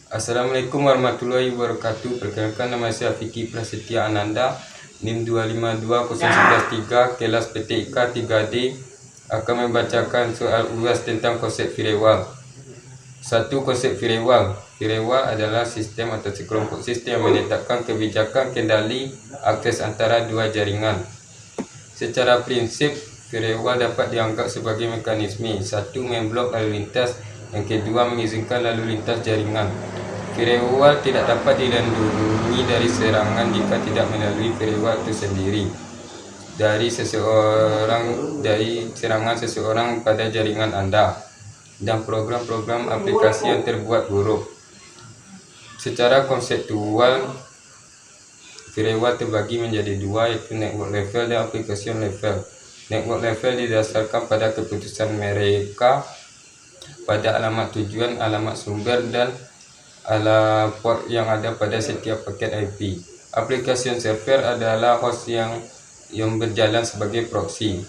Assalamualaikum warahmatullahi wabarakatuh. Perkenalkan, nama saya Fikri Prasetya Ananda, NIM 252013, kelas PTIK 3D, akan membacakan soal UAS tentang konsep firewall. 1. Konsep firewall. Firewall adalah sistem atau sekelompok sistem yang meletakkan kebijakan kendali akses antara dua jaringan. Secara prinsip, firewall dapat dianggap sebagai mekanisme. 1. Memblok lalu lintas. Yang kedua, mengizinkan lalu lintas jaringan. Firewall tidak dapat dilindungi dari serangan jika tidak melalui firewall itu sendiri dari serangan seseorang pada jaringan Anda dan program-program aplikasi yang terbuat buruk. Secara konseptual, firewall terbagi menjadi dua, yaitu network level dan application level. Network level didasarkan pada keputusan mereka pada alamat tujuan, alamat sumber, dan ala port yang ada pada setiap paket IP. Application server adalah host yang berjalan sebagai proxy.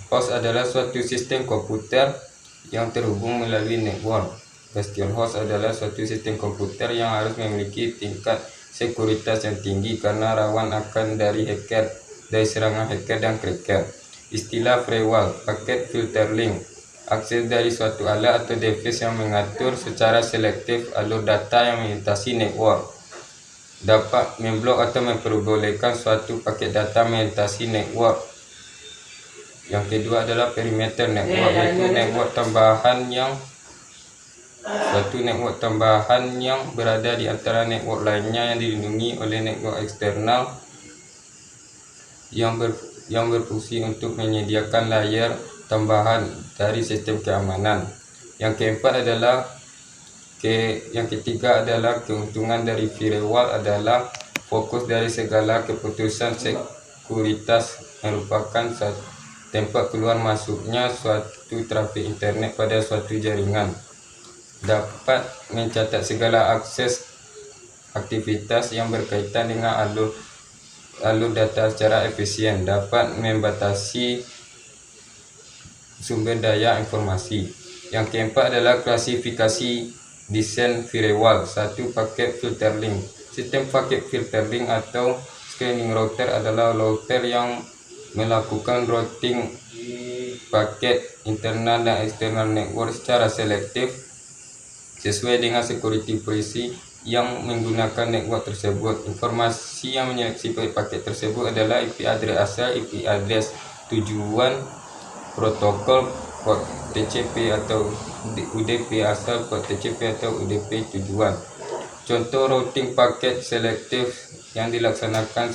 Host adalah suatu sistem komputer yang terhubung melalui network. Bastion host adalah suatu sistem komputer yang harus memiliki tingkat sekuritas yang tinggi karena rawan akan dari serangan hacker dan cracker. Istilah firewall, packet filter link, akses dari suatu alat atau device yang mengatur secara selektif alur data yang melintasi network. Dapat memblok atau memperbolehkan suatu paket data melintasi network. Yang kedua adalah perimeter network, yaitu network tambahan yang berada di antara network lainnya yang dilindungi oleh network eksternal yang berfungsi untuk menyediakan layer tambahan dari sistem keamanan. Yang ketiga adalah keuntungan dari firewall adalah fokus dari segala keputusan sekuritas merupakan tempat keluar masuknya suatu trafik internet pada suatu jaringan. Dapat mencatat segala akses aktivitas yang berkaitan dengan alur data secara efisien. Dapat membatasi sumber daya informasi. Yang keempat adalah klasifikasi desain firewall. 1. Paket filter link. Sistem paket filter link atau scanning router adalah router yang melakukan routing paket internal dan eksternal network secara selektif sesuai dengan security policy yang menggunakan network tersebut. Informasi yang menyeleksi paket tersebut adalah IP address asal, IP address tujuan, protokol, port TCP atau UDP asal, port TCP atau UDP tujuan. Contoh routing paket selektif yang dilaksanakan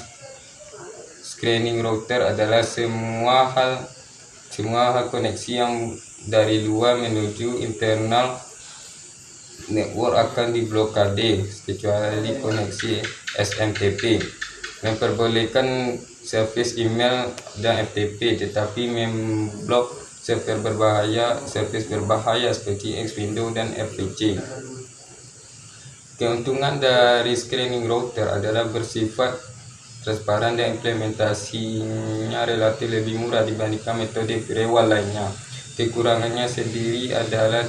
screening router adalah semua hal koneksi yang dari luar menuju internal network akan diblokade kecuali koneksi SMTP. Memperbolehkan service email dan FTP, tetapi memblok service berbahaya seperti X Windows dan RPC. Keuntungan dari screening router adalah bersifat transparan dan implementasinya relatif lebih murah dibandingkan metode firewall lainnya. Kekurangannya sendiri adalah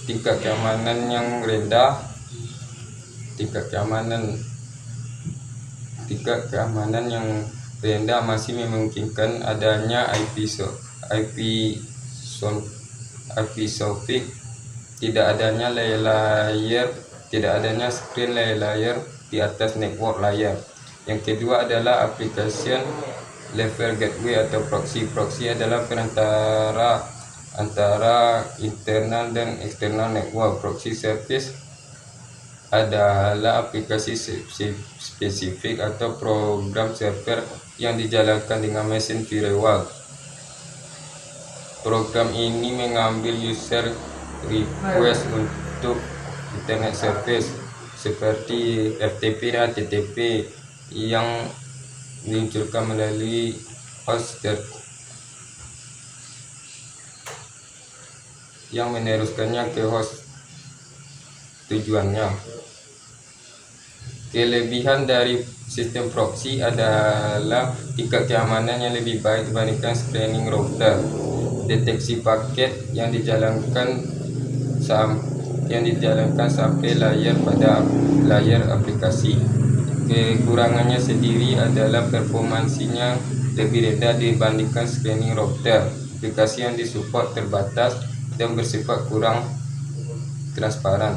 tingkat keamanan yang rendah. Tingkat keamanan yang rendah masih memungkinkan adanya IP soffit, tidak adanya screen layer di atas network layer. Yang kedua adalah application level gateway atau proxy. Proxy adalah perantara antara internal dan eksternal network. Proxy service adalah aplikasi spesifik atau program server yang dijalankan dengan mesin firewall. Program ini mengambil user request untuk internet service seperti FTP dan HTTP yang diluncurkan melalui host yang meneruskannya ke host tujuannya. Kelebihan dari sistem proxy adalah tingkat keamanan yang lebih baik dibandingkan screening router. Deteksi paket yang dijalankan sampai yang dijalankan sampai layar pada layar aplikasi. Kekurangannya sendiri adalah performansinya lebih rendah dibandingkan screening router. Aplikasi yang disupport terbatas dan bersifat kurang transparan.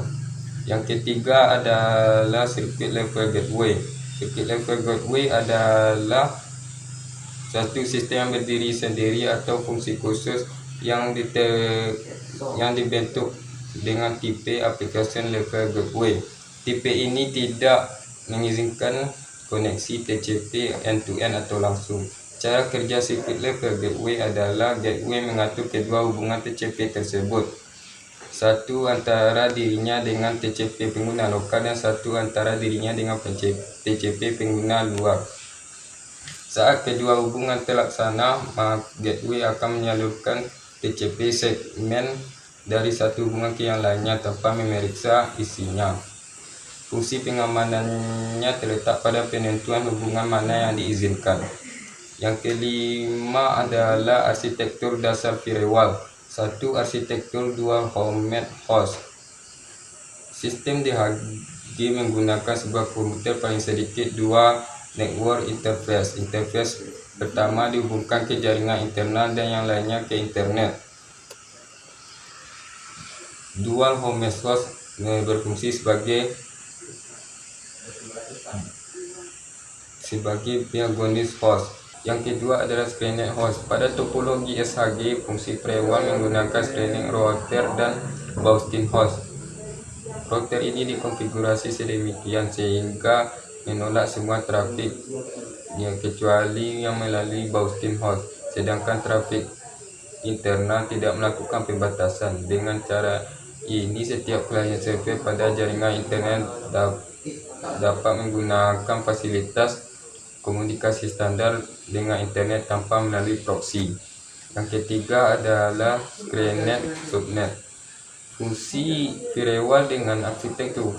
Yang ketiga adalah circuit level gateway. Circuit level gateway adalah satu sistem yang berdiri sendiri atau fungsi khusus yang dibentuk dengan tipe application level gateway. Tipe ini tidak mengizinkan koneksi TCP end-to-end atau langsung. Cara kerja circuit level gateway adalah gateway mengatur kedua hubungan TCP tersebut. Satu antara dirinya dengan TCP pengguna lokal dan satu antara dirinya dengan TCP pengguna luar. Saat kedua hubungan terlaksana, maka gateway akan menyalurkan TCP segmen dari satu hubungan ke yang lainnya tanpa memeriksa isinya. Fungsi pengamanannya terletak pada penentuan hubungan mana yang diizinkan. Yang kelima adalah arsitektur dasar firewall. Satu, arsitektur dual homemade host. Sistem DHG menggunakan sebuah komputer paling sedikit dua network interface. Interface pertama dihubungkan ke jaringan internal dan yang lainnya ke internet. Dual homemade host berfungsi sebagai diagonal host. Yang kedua adalah screening host. Pada topologi SHG, fungsi firewall menggunakan screening router dan boosting host. Router ini dikonfigurasi sedemikian sehingga menolak semua trafik kecuali yang melalui boosting host, sedangkan trafik internal tidak melakukan pembatasan. Dengan cara ini, setiap client server pada jaringan internet dapat menggunakan fasilitas komunikasi standar dengan internet tanpa melalui proxy. Yang ketiga adalah screennet subnet. Fungsi firewall dengan arsitektur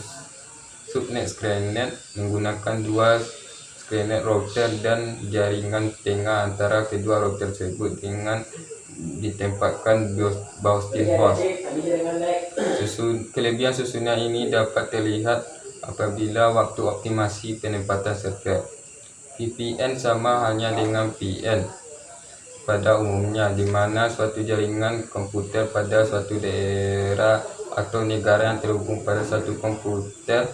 subnet screennet menggunakan dua screennet router dan jaringan tengah antara kedua router tersebut dengan ditempatkan boosting host. Kelebihan susunan ini dapat terlihat apabila waktu optimasi penempatan server. VPN sama halnya dengan VN pada umumnya, di mana suatu jaringan komputer pada suatu daerah atau negara yang terhubung pada satu komputer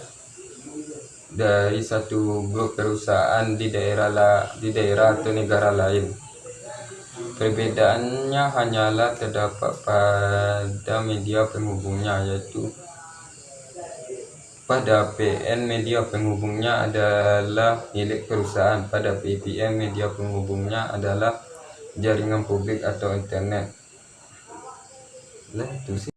dari satu grup perusahaan di daerah atau negara lain. Perbedaannya hanyalah terdapat pada media penghubungnya, yaitu pada PN media penghubungnya adalah milik perusahaan, pada VPN media penghubungnya adalah jaringan publik atau internet. Itu sih.